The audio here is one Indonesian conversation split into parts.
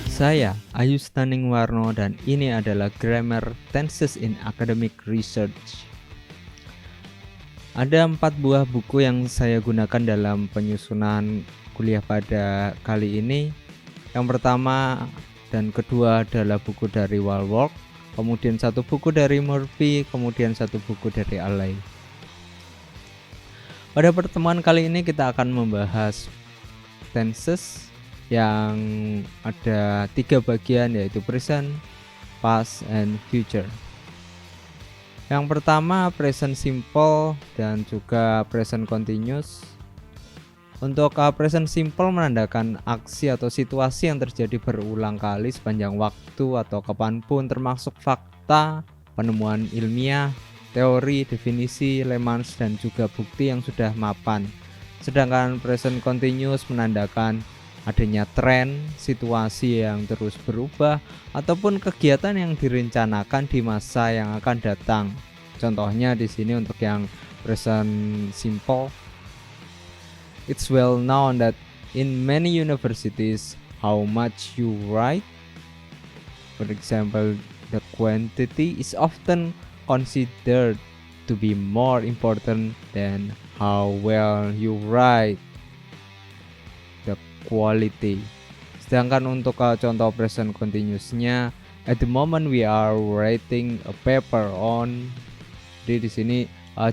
Saya Ayu Staning Warno dan ini adalah Grammar Tenses in Academic Research. Ada 4 buah buku yang saya gunakan dalam penyusunan kuliah pada kali ini. Yang pertama dan kedua adalah buku dari Walworth, kemudian 1 buku dari Murphy, kemudian 1 buku dari Alley. Pada pertemuan kali ini kita akan membahas tenses yang ada 3 bagian, yaitu present, past, and future. Yang pertama present simple dan juga present continuous. Untuk present simple menandakan aksi atau situasi yang terjadi berulang kali sepanjang waktu atau kapanpun, termasuk fakta, penemuan ilmiah, teori, definisi, lemans, dan juga bukti yang sudah mapan. Sedangkan present continuous menandakan adanya tren, situasi yang terus berubah, ataupun kegiatan yang direncanakan di masa yang akan datang. Contohnya di sini untuk yang present simple, it's well known that in many universities how much you write, for example, the quantity is often considered to be more important than how well you write, the quality. Sedangkan untuk contoh present continuousnya, at the moment we are writing a paper on. Jadi di sini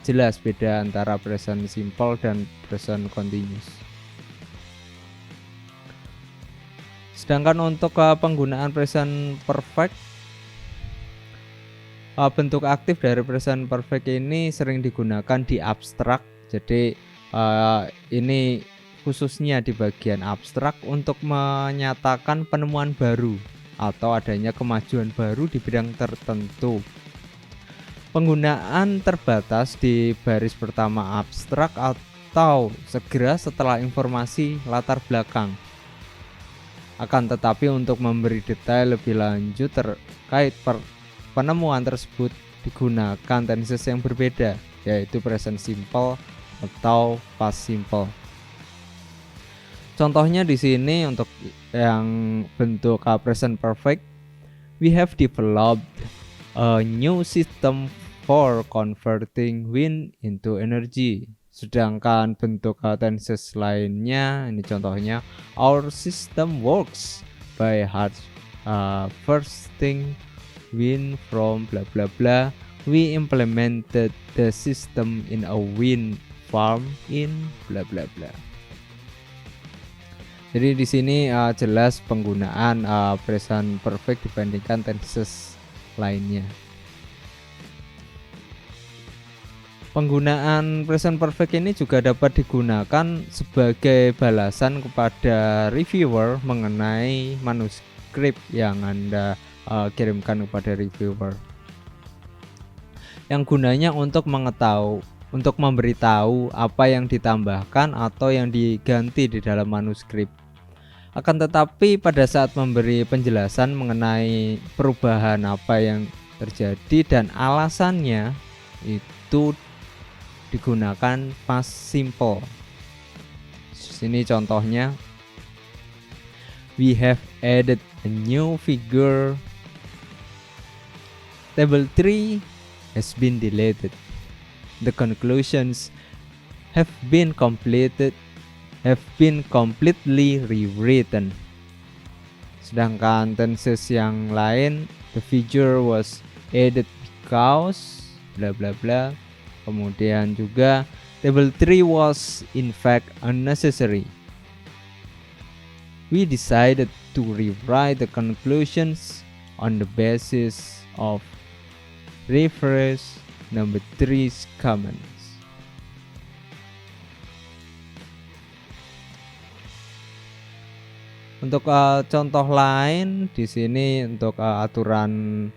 jelas beda antara present simple dan present continuous. Sedangkan untuk penggunaan present perfect, bentuk aktif dari present perfect ini sering digunakan di abstrak. Jadi ini khususnya di bagian abstrak untuk menyatakan penemuan baru atau adanya kemajuan baru di bidang tertentu. Penggunaan terbatas di baris pertama abstrak atau segera setelah informasi latar belakang. Akan tetapi untuk memberi detail lebih lanjut terkait penemuan tersebut digunakan tenses yang berbeda, yaitu present simple atau past simple. Contohnya di sini untuk yang bentuk present perfect, we have developed a new system for converting wind into energy. Sedangkan bentuk tenses lainnya, ini contohnya, our system works by harvesting wind from bla bla bla. We implemented the system in a wind farm in bla bla bla. Jadi di sini jelas penggunaan present perfect dibandingkan tenses lainnya. Penggunaan present perfect ini juga dapat digunakan sebagai balasan kepada reviewer mengenai manuskrip yang Anda kirimkan kepada reviewer. Yang gunanya untuk memberitahu apa yang ditambahkan atau yang diganti di dalam manuskrip. Akan tetapi pada saat memberi penjelasan mengenai perubahan apa yang terjadi dan alasannya, itu digunakan past simple. Sini contohnya, we have added a new figure. Table 3 has been deleted. The conclusions have been completely rewritten. Sedangkan tenses yang lain, the figure was added because bla bla bla. Kemudian juga table 3 was in fact unnecessary. We decided to rewrite the conclusions on the basis of reference number 3's comments. Untuk contoh lain di sini untuk aturan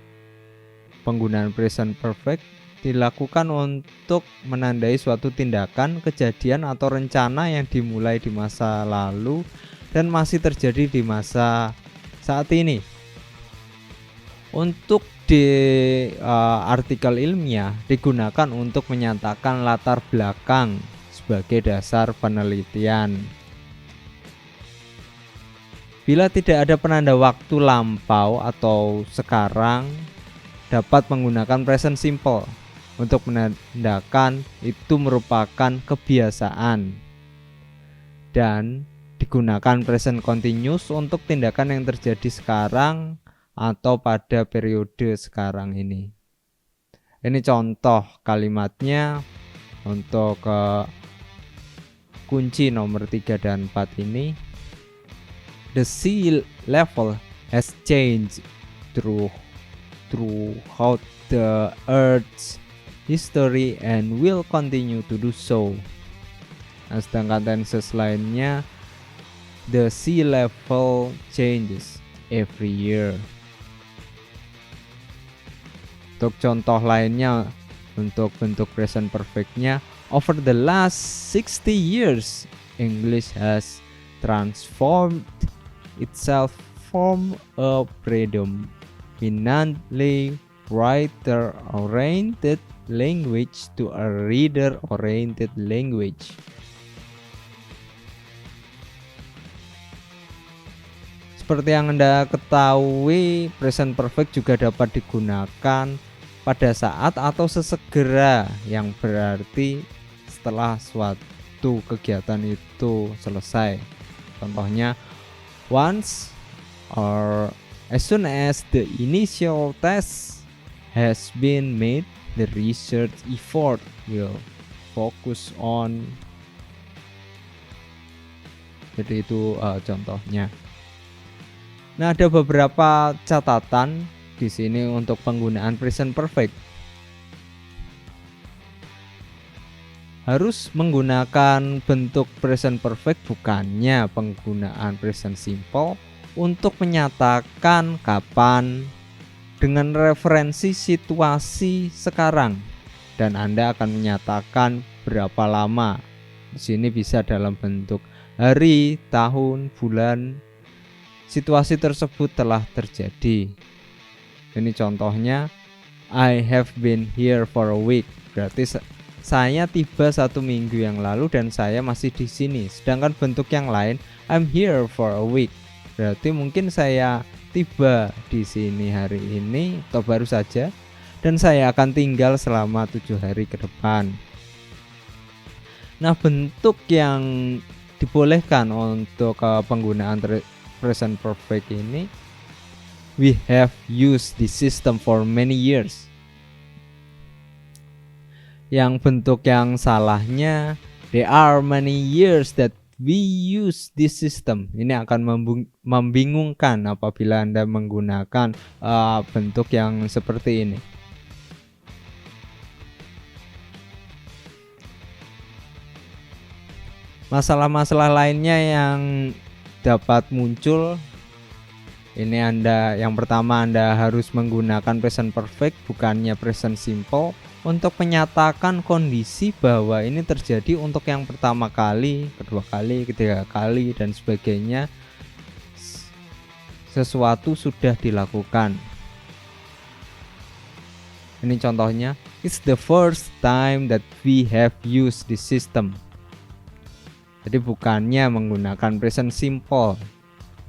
penggunaan present perfect dilakukan untuk menandai suatu tindakan, kejadian atau rencana yang dimulai di masa lalu dan masih terjadi di masa saat ini. Untuk di artikel ilmiah digunakan untuk menyatakan latar belakang sebagai dasar penelitian. Bila tidak ada penanda waktu lampau atau sekarang, dapat menggunakan present simple untuk menandakan itu merupakan kebiasaan, dan digunakan present continuous untuk tindakan yang terjadi sekarang atau pada periode sekarang ini. Ini contoh kalimatnya untuk kunci nomor 3 dan 4 ini. The sea level has changed throughout the Earth's history and will continue to do so. Nah, sedangkan tenses lainnya, the sea level changes every year. Untuk contoh lainnya, untuk bentuk present perfectnya, over the last 60 years, English has transformed itself from a predominantly writer-oriented language to a reader-oriented language. Seperti yang Anda ketahui, present perfect juga dapat digunakan pada saat atau sesegera, yang berarti setelah suatu kegiatan itu selesai. Contohnya, once or as soon as the initial test has been made, the research effort will focus on. Jadi itu contohnya. Nah, ada beberapa catatan di sini untuk penggunaan present perfect. Harus menggunakan bentuk present perfect, bukannya penggunaan present simple untuk menyatakan kapan dengan referensi situasi sekarang, dan Anda akan menyatakan berapa lama. Di sini bisa dalam bentuk hari, tahun, bulan. Situasi tersebut telah terjadi. Ini contohnya, I have been here for a week. Berarti saya tiba 1 minggu yang lalu dan saya masih di sini. Sedangkan bentuk yang lain, I'm here for a week. Berarti mungkin saya tiba di sini hari ini atau baru saja, dan saya akan tinggal selama 7 hari ke depan. Nah, bentuk yang dibolehkan untuk penggunaan present perfect ini, we have used this system for many years. Yang bentuk yang salahnya, there are many years that we use this system. Ini akan membingungkan apabila Anda menggunakan bentuk yang seperti ini. Masalah-masalah lainnya yang dapat muncul, ini yang pertama, Anda harus menggunakan present perfect bukannya present simple untuk menyatakan kondisi bahwa ini terjadi untuk yang pertama kali, kedua kali, ketiga kali, dan sebagainya. Sesuatu sudah dilakukan. Ini contohnya, it's the first time that we have used this system. Jadi bukannya menggunakan present simple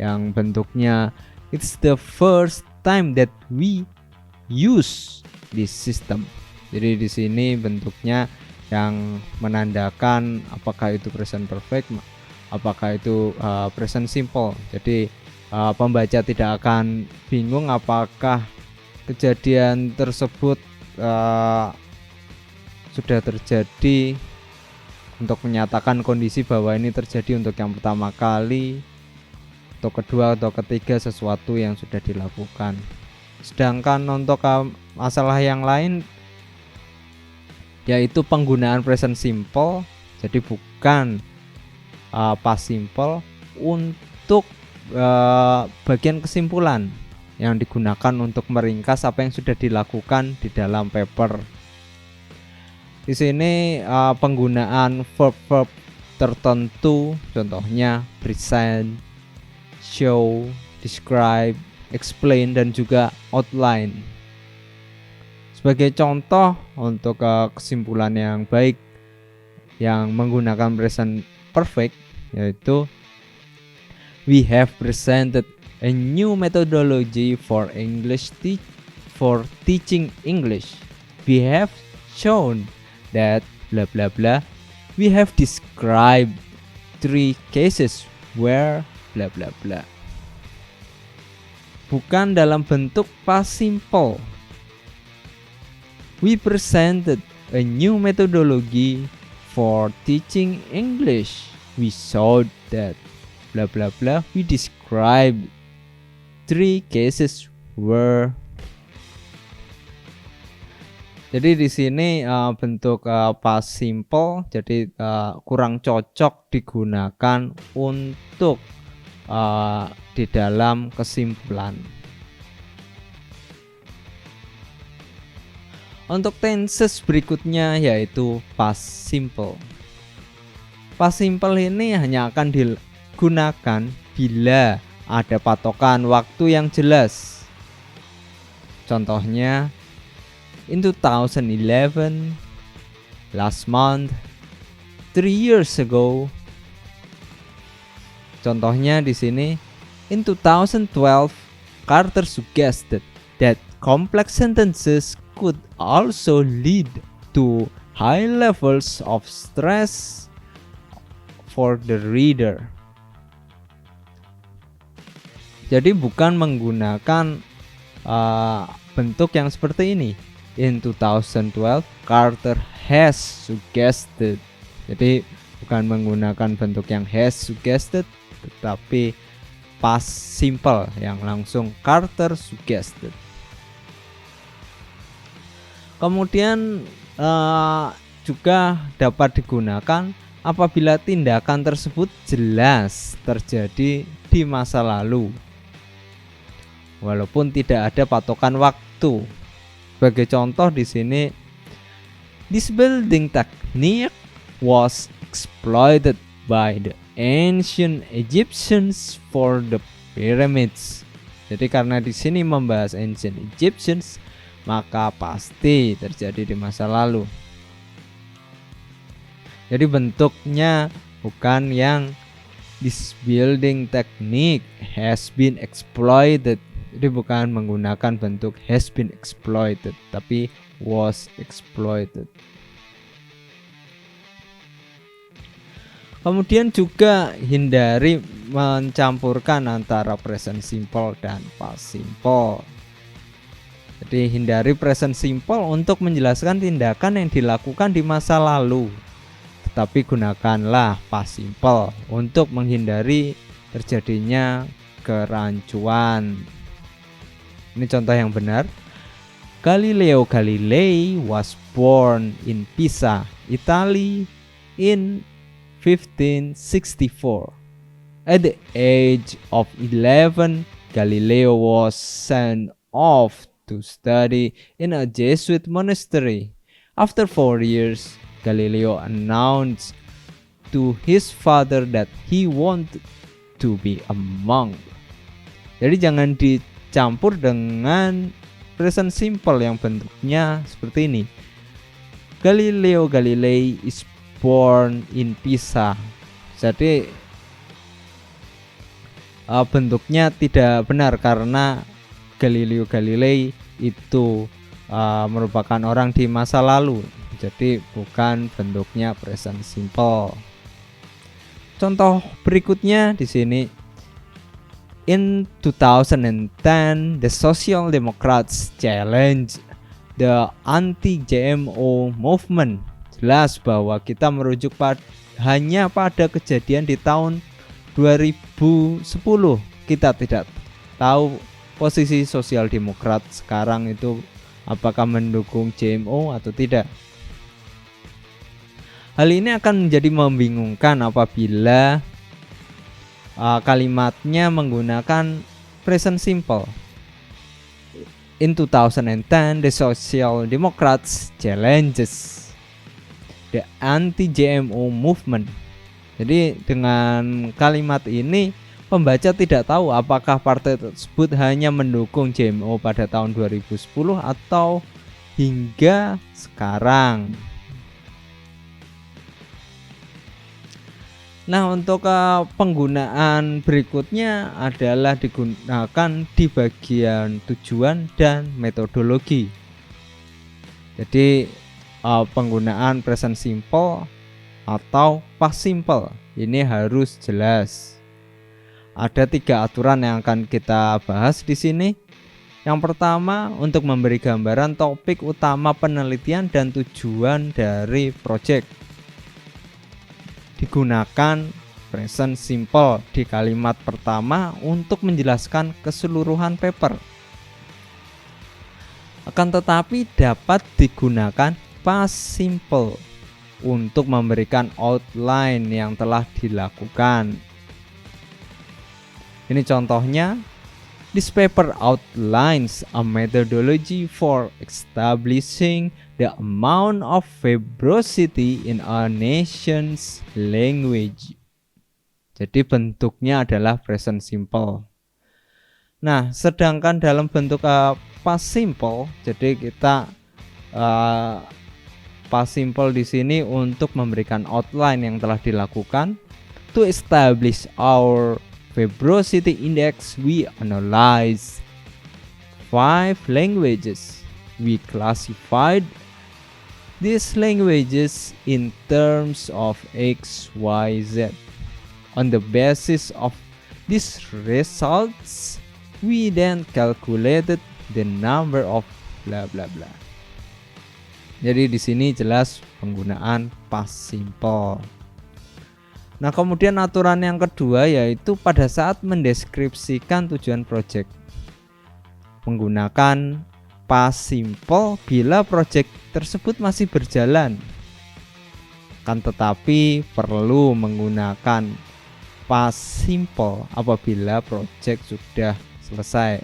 yang bentuknya it's the first time that we use this system. Jadi di sini bentuknya yang menandakan apakah itu present perfect, apakah itu present simple. Jadi pembaca tidak akan bingung apakah kejadian tersebut sudah terjadi untuk menyatakan kondisi bahwa ini terjadi untuk yang pertama kali, atau kedua atau ketiga, sesuatu yang sudah dilakukan. Sedangkan untuk masalah yang lain, yaitu penggunaan present simple, jadi bukan past simple, untuk bagian kesimpulan yang digunakan untuk meringkas apa yang sudah dilakukan di dalam paper. Di sini penggunaan verb-verb tertentu, contohnya present, show, describe, explain, dan juga outline. Sebagai contoh untuk kesimpulan yang baik, yang menggunakan present perfect, yaitu we have presented a new methodology for teaching English. We have shown that blah blah blah. We have described 3 cases where blah blah blah. Bukan dalam bentuk past simple. We presented a new methodology for teaching English. We showed that blah blah blah. We described 3 cases were. Jadi di sini bentuk past simple, jadi kurang cocok digunakan untuk di dalam kesimpulan. Untuk tenses berikutnya yaitu past simple. Past simple ini hanya akan digunakan bila ada patokan waktu yang jelas. Contohnya in 2011, last month, 3 years ago. Contohnya di sini in 2012, Carter suggested that complex sentences could also lead to high levels of stress for the reader. Jadi bukan menggunakan bentuk yang seperti ini. In 2012, Carter has suggested. Jadi bukan menggunakan bentuk yang has suggested, tetapi past simple yang langsung Carter suggested. Kemudian juga dapat digunakan apabila tindakan tersebut jelas terjadi di masa lalu, walaupun tidak ada patokan waktu. Sebagai contoh di sini, this building technique was exploited by the ancient Egyptians for the pyramids. Jadi karena di sini membahas ancient Egyptians, maka pasti terjadi di masa lalu. Jadi bentuknya bukan yang this building technique has been exploited. Jadi bukan menggunakan bentuk has been exploited, tapi was exploited. Kemudian juga hindari mencampurkan antara present simple dan past simple. Jadi hindari present simple untuk menjelaskan tindakan yang dilakukan di masa lalu, tetapi gunakanlah past simple untuk menghindari terjadinya kerancuan. Ini contoh yang benar. Galileo Galilei was born in Pisa, Italy in 1564. At the age of 11, Galileo was sent off to study in a Jesuit monastery. After 4 years, Galileo announced to his father that he wanted to be a monk. Jadi jangan dicampur dengan present simple yang bentuknya seperti ini. Galileo Galilei is born in Pisa. Jadi bentuknya tidak benar karena Galileo Galilei itu merupakan orang di masa lalu. Jadi bukan bentuknya present simple. Contoh berikutnya di sini. In 2010, the Social Democrats challenged the anti-GMO movement. Jelas bahwa kita merujuk hanya pada kejadian di tahun 2010. Kita tidak tahu posisi Sosial Demokrat sekarang itu apakah mendukung GMO atau tidak. Hal ini akan menjadi membingungkan apabila kalimatnya menggunakan present simple. In 2010, the Social Democrats challenges the anti-GMO movement. Jadi dengan kalimat ini pembaca tidak tahu apakah partai tersebut hanya mendukung GMO pada tahun 2010 atau hingga sekarang. Nah, untuk penggunaan berikutnya adalah digunakan di bagian tujuan dan metodologi. Jadi penggunaan present simple atau past simple ini harus jelas. Ada 3 aturan yang akan kita bahas di sini. Yang pertama, untuk memberi gambaran topik utama penelitian dan tujuan dari proyek, digunakan present simple di kalimat pertama untuk menjelaskan keseluruhan paper. Akan tetapi dapat digunakan past simple untuk memberikan outline yang telah dilakukan. Ini contohnya. This paper outlines a methodology for establishing the amount of verbosity in a nation's language. Jadi bentuknya adalah present simple. Nah, sedangkan dalam bentuk past simple, jadi kita past simple di sini untuk memberikan outline yang telah dilakukan. To establish our verbosity index, we analyze 5 languages. We classified these languages in terms of X, Y, Z. On the basis of these results, we then calculated the number of bla bla bla. Jadi di sini jelas penggunaan past simple. Nah, kemudian aturan yang kedua yaitu pada saat mendeskripsikan tujuan proyek, menggunakan past simple bila proyek tersebut masih berjalan. Kan tetapi perlu menggunakan past simple apabila proyek sudah selesai.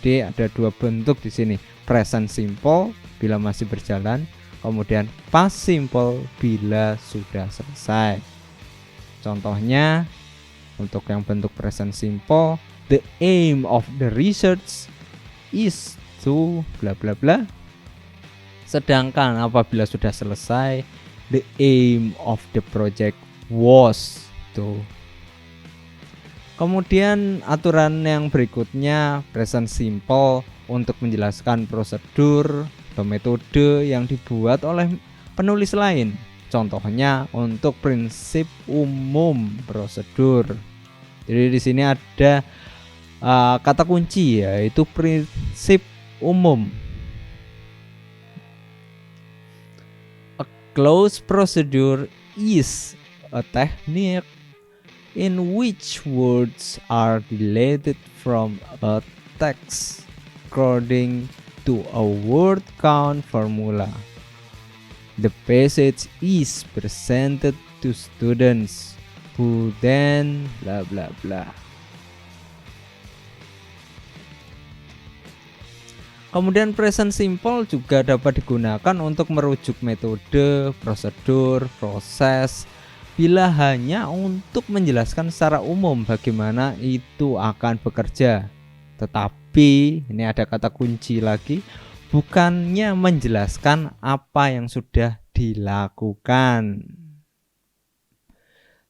Jadi ada 2 bentuk di sini, present simple bila masih berjalan, kemudian past simple bila sudah selesai. Contohnya, untuk yang bentuk present simple, the aim of the research is to bla bla bla. Sedangkan apabila sudah selesai, the aim of the project was to. Kemudian aturan yang berikutnya, present simple untuk menjelaskan prosedur atau metode yang dibuat oleh penulis lain. Contohnya untuk prinsip umum prosedur. Jadi di sini ada kata kunci yaitu prinsip umum. A closed procedure is a technique in which words are deleted from a text according to a word count formula. The passage is presented to students who then bla bla bla. Kemudian present simple juga dapat digunakan untuk merujuk metode, prosedur, proses bila hanya untuk menjelaskan secara umum bagaimana itu akan bekerja. Tetapi ini ada kata kunci lagi, bukannya menjelaskan apa yang sudah dilakukan.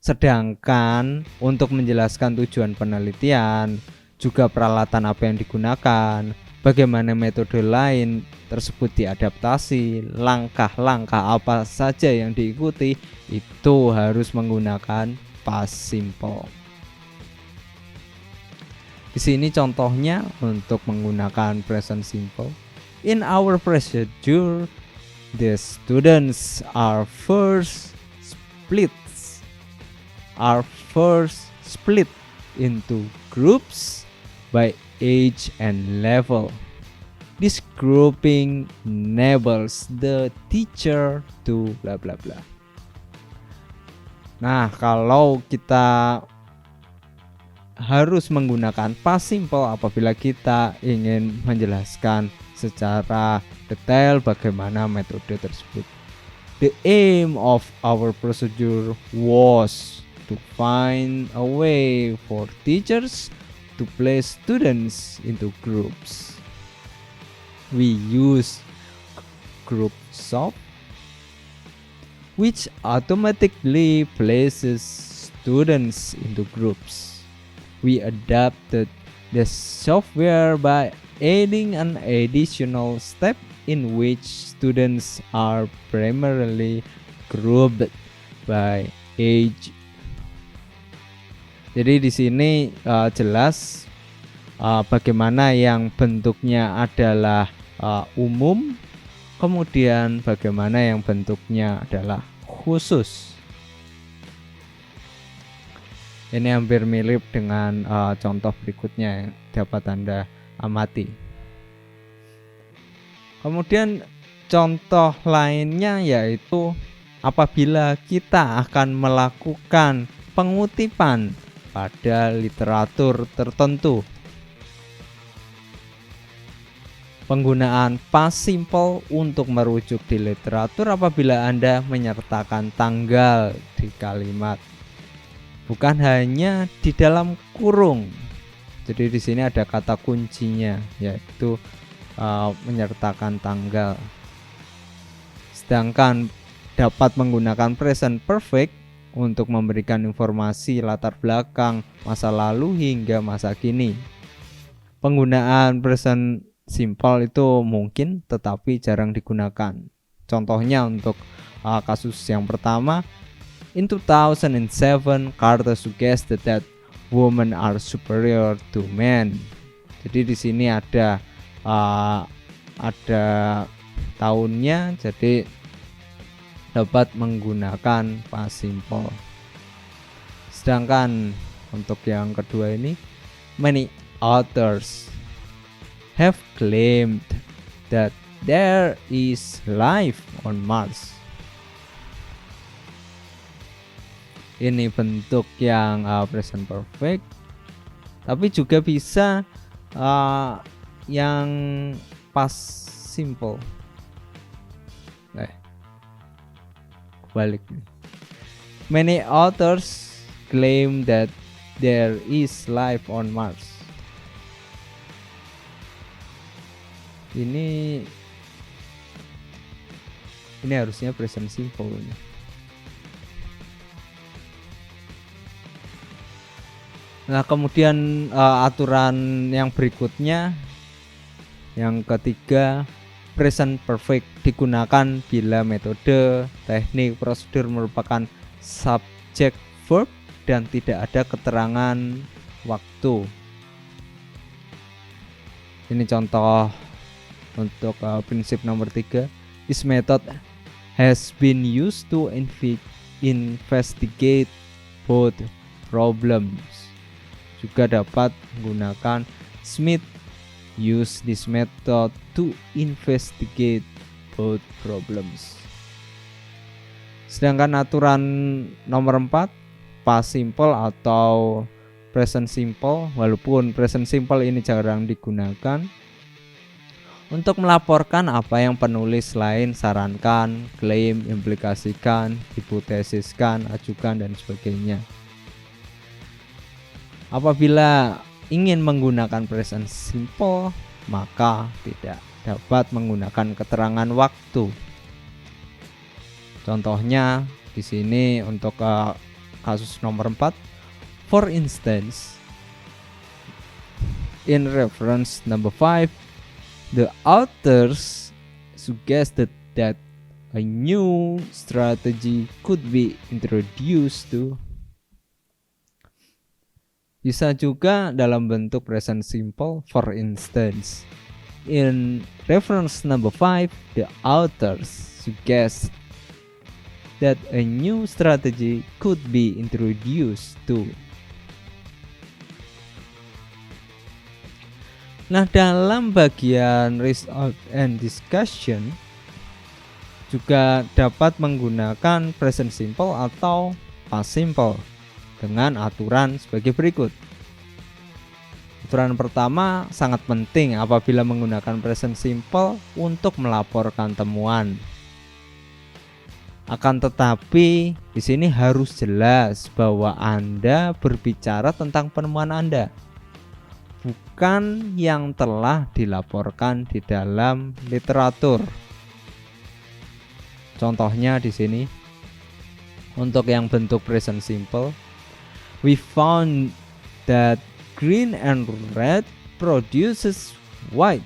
Sedangkan untuk menjelaskan tujuan penelitian, juga peralatan apa yang digunakan, bagaimana metode lain tersebut diadaptasi, langkah-langkah apa saja yang diikuti, itu harus menggunakan past simple. Di sini contohnya untuk menggunakan present simple. In our procedure, the students are first split into groups by age and level. This grouping enables the teacher to bla bla bla. Nah, kalau kita harus menggunakan past simple apabila kita ingin menjelaskan secara detail bagaimana metode tersebut. The aim of our procedure was to find a way for teachers to place students into groups. We use group sort, which automatically places students into groups. We adapted the software by adding an additional step in which students are primarily grouped by age. Jadi di sini jelas bagaimana yang bentuknya adalah umum, kemudian bagaimana yang bentuknya adalah khusus. Ini hampir mirip dengan contoh berikutnya yang dapat Anda amati. Kemudian contoh lainnya yaitu apabila kita akan melakukan pengutipan pada literatur tertentu. Penggunaan past simple untuk merujuk di literatur apabila Anda menyertakan tanggal di kalimat, bukan hanya di dalam kurung. Jadi di sini ada kata kuncinya yaitu menyertakan tanggal. Sedangkan dapat menggunakan present perfect untuk memberikan informasi latar belakang masa lalu hingga masa kini. Penggunaan present simple itu mungkin tetapi jarang digunakan. Contohnya untuk kasus yang pertama, in 2007 Carter suggested that women are superior to men. Jadi di sini ada tahunnya, jadi dapat menggunakan past simple. Sedangkan untuk yang kedua ini, many authors have claimed that there is life on Mars. Ini bentuk yang present perfect, tapi juga bisa yang past simple. Balik. Many authors claim that there is life on Mars. Ini harusnya present simple ini. Nah, kemudian aturan yang berikutnya, yang ketiga, present perfect digunakan bila metode, teknik, prosedur merupakan subject verb dan tidak ada keterangan waktu. Ini contoh untuk prinsip nomor 3. This method has been used to investigate both problems. Juga dapat menggunakan Smith use this method to investigate both problems. Sedangkan aturan nomor 4, past simple atau present simple, walaupun present simple ini jarang digunakan, untuk melaporkan apa yang penulis lain sarankan, klaim, implikasikan, hipotesiskan, ajukan, dan sebagainya. Apabila ingin menggunakan present simple, maka tidak dapat menggunakan keterangan waktu. Contohnya di sini untuk kasus nomor 4, for instance, in reference number 5, the authors suggested that a new strategy could be introduced to. Bisa juga dalam bentuk present simple, for instance. In reference number 5, the authors suggest that a new strategy could be introduced to. Nah, dalam bagian result and discussion juga dapat menggunakan present simple atau past simple dengan aturan sebagai berikut. Aturan pertama sangat penting apabila menggunakan present simple untuk melaporkan temuan. Akan tetapi di sini harus jelas bahwa Anda berbicara tentang penemuan Anda, bukan yang telah dilaporkan di dalam literatur. Contohnya di sini untuk yang bentuk present simple, We found that green and red produces white.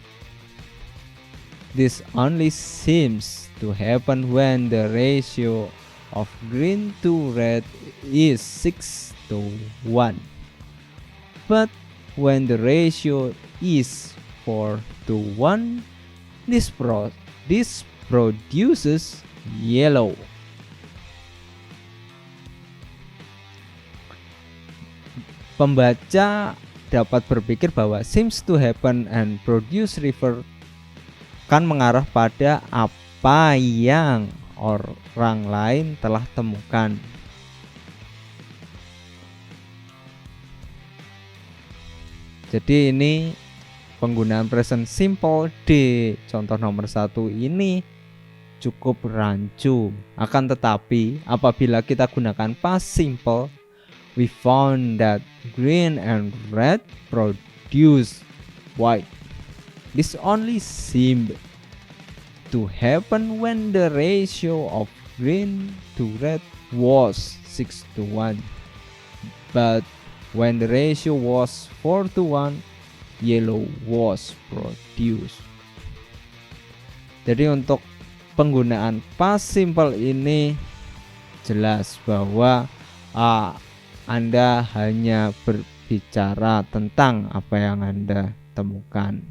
This only seems to happen when the ratio of green to red is 6:1. But when the ratio is 4:1, this produces yellow. Pembaca dapat berpikir bahwa seems to happen and produce refer kan mengarah pada apa yang orang lain telah temukan. Jadi ini penggunaan present simple di contoh nomor 1 ini cukup rancu. Akan tetapi apabila kita gunakan past simple, we found that green and red produce white. This only seemed to happen when the ratio of green to red was 6:1. But when the ratio was 4:1, yellow was produced. Jadi untuk penggunaan past simple ini jelas bahwa Anda hanya berbicara tentang apa yang Anda temukan.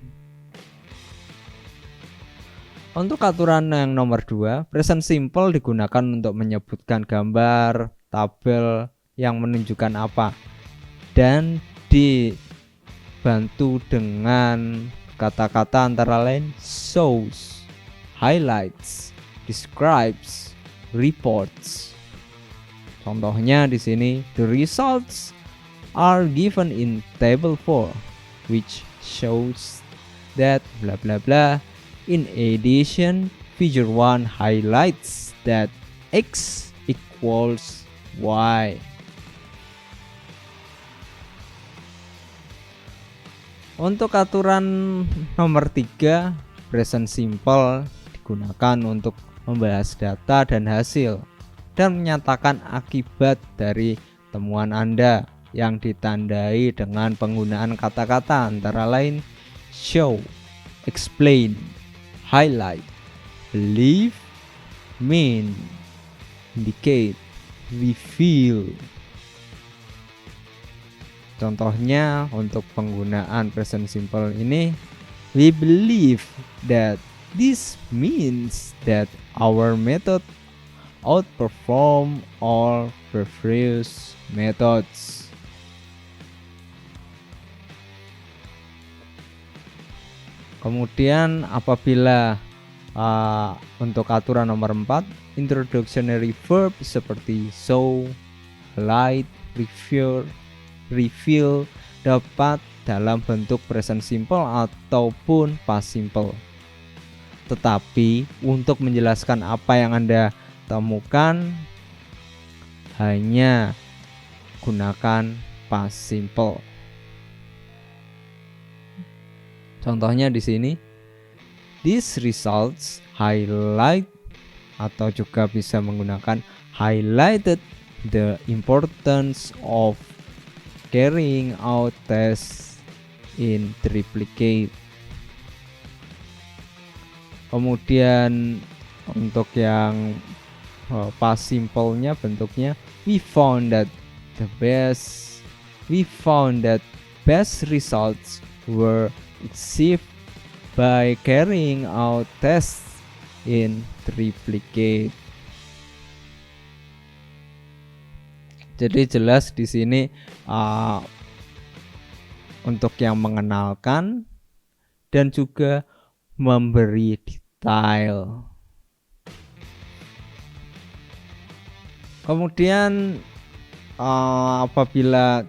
Untuk aturan yang nomor 2, present simple digunakan untuk menyebutkan gambar, tabel yang menunjukkan apa, dan dibantu dengan kata-kata antara lain shows, highlights, describes, reports. Contohnya di sini, the results are given in table 4, which shows that blah blah blah. In addition, figure 1 highlights that X equals Y. Untuk aturan nomor 3, present simple digunakan untuk membahas data dan hasil dan menyatakan akibat dari temuan Anda yang ditandai dengan penggunaan kata-kata antara lain show, explain, highlight, believe, mean, indicate, reveal. Contohnya untuk penggunaan present simple ini, we believe that this means that our method outperform all previous methods. Kemudian apabila untuk aturan nomor 4, introductionary verb seperti show, highlight, reveal dapat dalam bentuk present simple ataupun past simple. Tetapi untuk menjelaskan apa yang Anda temukan hanya gunakan past simple. Contohnya di sini, these results highlight atau juga bisa menggunakan highlighted the importance of carrying out tests in triplicate. Kemudian untuk yang past simple-nya bentuknya, we found that best results were achieved by carrying out tests in triplicate. Jadi jelas di sini untuk yang mengenalkan dan juga memberi detail. Kemudian apabila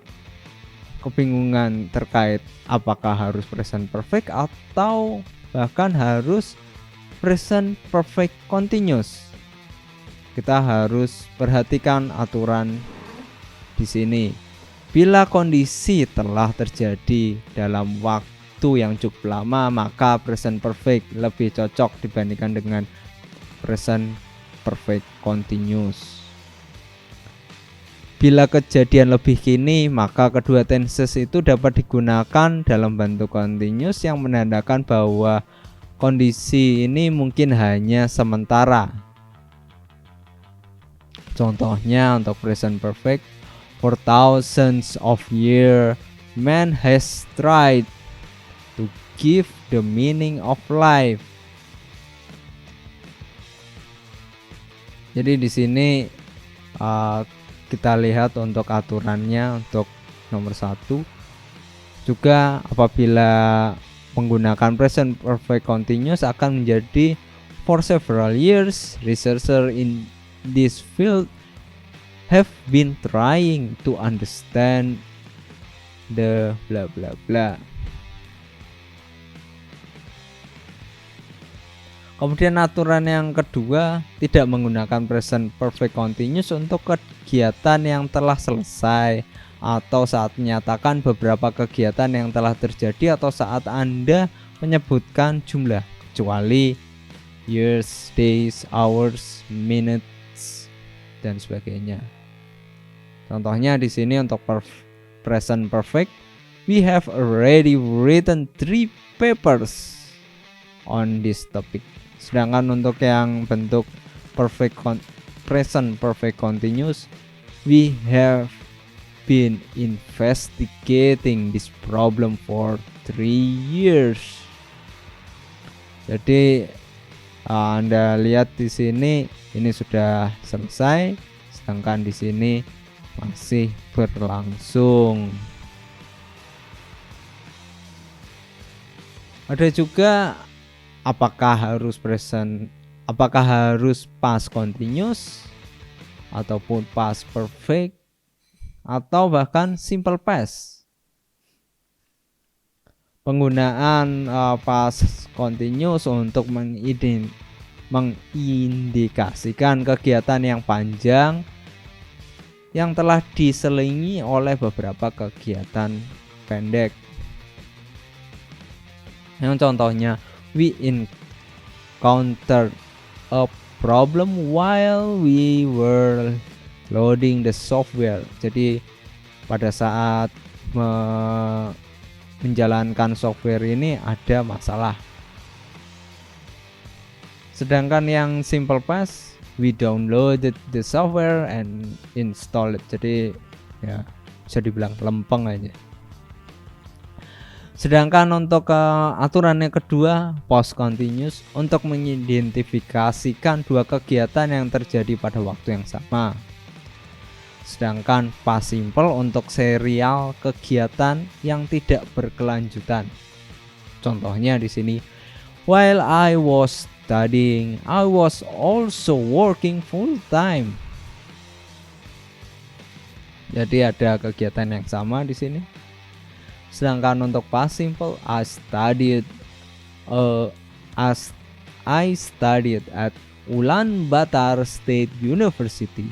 kebingungan terkait apakah harus present perfect atau bahkan harus present perfect continuous, kita harus perhatikan aturan di sini. Bila kondisi telah terjadi dalam waktu yang cukup lama, maka present perfect lebih cocok dibandingkan dengan present perfect continuous. Bila kejadian lebih kini, maka kedua tenses itu dapat digunakan dalam bentuk continuous yang menandakan bahwa kondisi ini mungkin hanya sementara. Contohnya untuk present perfect, for thousands of years man has tried to give the meaning of life. Jadi di sini kita lihat untuk aturannya untuk nomor 1 juga apabila menggunakan present perfect continuous akan menjadi for several years researchers in this field have been trying to understand the bla bla bla. Kemudian aturan yang kedua, tidak menggunakan present perfect continuous untuk kegiatan yang telah selesai atau saat menyatakan beberapa kegiatan yang telah terjadi atau saat Anda menyebutkan jumlah, kecuali years, days, hours, minutes, dan sebagainya. Contohnya di sini untuk present perfect, we have already written 3 papers on this topic. Sedangkan untuk yang bentuk present perfect continuous, we have been investigating this problem for 3 years. Jadi Anda lihat di sini ini sudah selesai, sedangkan di sini masih berlangsung. Ada juga apakah harus past continuous ataupun past perfect atau bahkan simple past. Penggunaan past continuous untuk mengindikasikan kegiatan yang panjang yang telah diselingi oleh beberapa kegiatan pendek. Yang contohnya, we encountered a problem while we were loading the software. Jadi pada saat menjalankan software ini ada masalah. Sedangkan yang simple past, we downloaded the software and install it. Jadi ya bisa dibilang lempeng aja. Sedangkan untuk aturan yang kedua, post continuous, untuk mengidentifikasikan dua kegiatan yang terjadi pada waktu yang sama. Sedangkan past simple untuk serial kegiatan yang tidak berkelanjutan. Contohnya di sini, while I was studying, I was also working full time. Jadi ada kegiatan yang sama di sini. Sedangkan untuk past simple, I studied at Ulaanbaatar State University.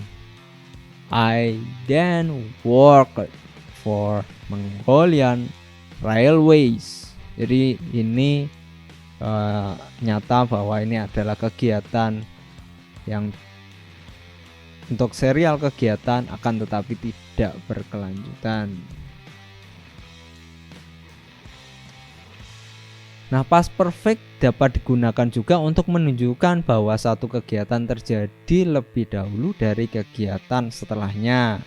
I then worked for Mongolian Railways. Jadi ini nyata bahwa ini adalah kegiatan yang untuk serial kegiatan akan tetapi tidak berkelanjutan. Nah, past perfect dapat digunakan juga untuk menunjukkan bahwa satu kegiatan terjadi lebih dahulu dari kegiatan setelahnya.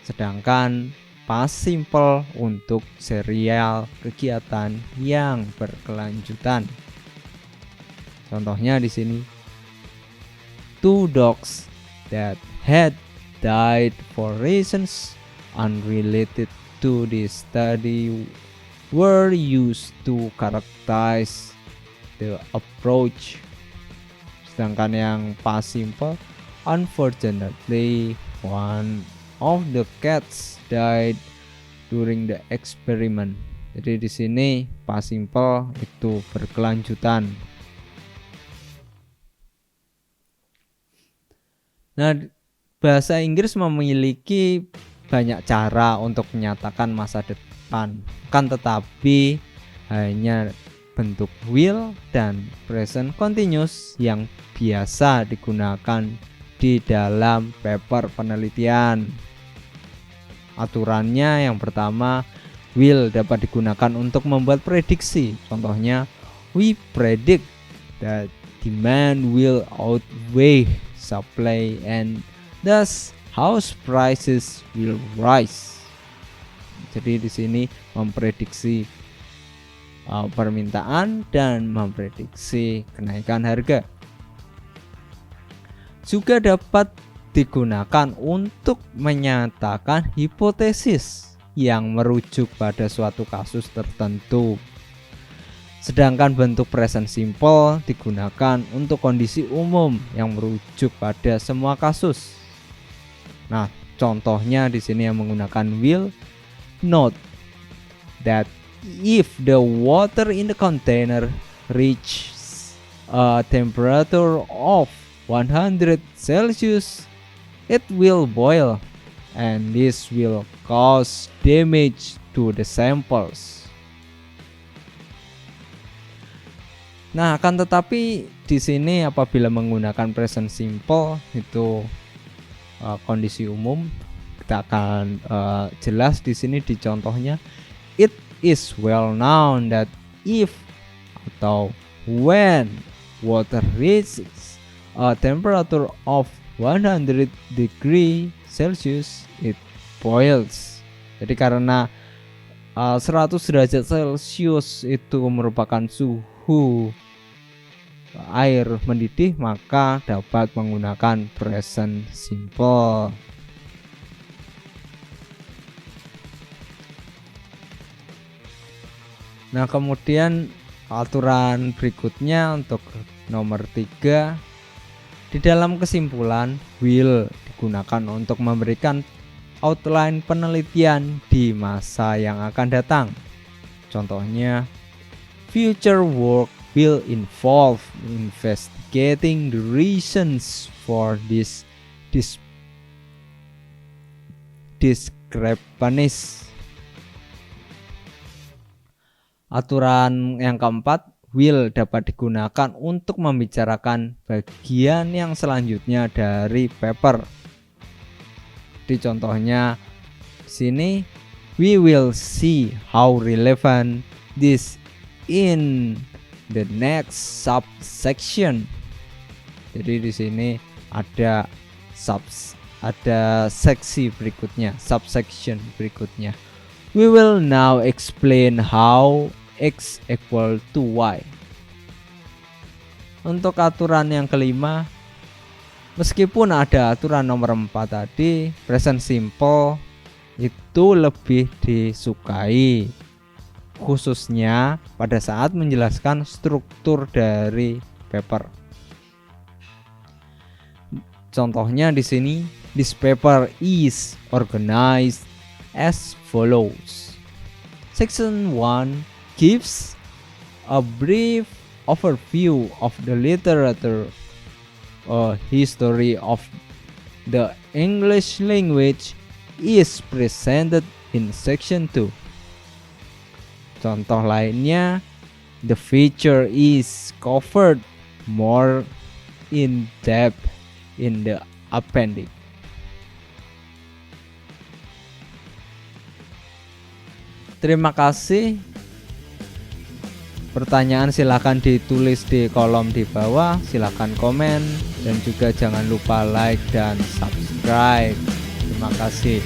Sedangkan past simple untuk serial kegiatan yang berkelanjutan. Contohnya di sini, 2 dogs that had died for reasons unrelated to the study were used to characterize the approach. Sedangkan yang past simple, unfortunately one of the cats died during the experiment. Jadi di sini past simple itu berkelanjutan. Nah, bahasa Inggris memiliki banyak cara untuk menyatakan masa depan, kan tetapi hanya bentuk will dan present continuous yang biasa digunakan di dalam paper penelitian. Aturannya yang pertama, will dapat digunakan untuk membuat prediksi. Contohnya, we predict that demand will outweigh supply and thus house prices will rise. Jadi di sini memprediksi permintaan dan memprediksi kenaikan harga. Juga dapat digunakan untuk menyatakan hipotesis yang merujuk pada suatu kasus tertentu. Sedangkan bentuk present simple digunakan untuk kondisi umum yang merujuk pada semua kasus. Nah, contohnya di sini yang menggunakan will. Note that if the water in the container reaches a temperature of 100 Celsius, it will boil, and this will cause damage to the samples. Nah, akan tetapi di sini apabila menggunakan present simple itu kondisi umum, kita akan jelas di sini di contohnya. It is well known that if atau when water reaches a temperature of 100 degree Celsius, it boils. Jadi karena 100 derajat Celcius itu merupakan suhu air mendidih, maka dapat menggunakan present simple. Nah, kemudian aturan berikutnya untuk nomor 3, di dalam kesimpulan will digunakan untuk memberikan outline penelitian di masa yang akan datang. Contohnya, future work will involve investigating the reasons for this discrepancies. Aturan yang keempat, will dapat digunakan untuk membicarakan bagian yang selanjutnya dari paper. Di contohnya sini, we will see how relevant this in the next subsection. Jadi di sini ada seksi berikutnya, subsection berikutnya. We will now explain how X equal to Y. Untuk aturan yang kelima, meskipun ada aturan nomor 4 tadi, present simple itu lebih disukai, khususnya pada saat menjelaskan struktur dari paper. Contohnya di sini, this paper is organized as follows. Section 1 gives a brief overview of the literature, history of the English language is presented in section 2. Contoh lainnya, the feature is covered more in depth in the appendix. Terima kasih. Pertanyaan silakan ditulis di kolom di bawah, silakan komen dan juga jangan lupa like dan subscribe. Terima kasih.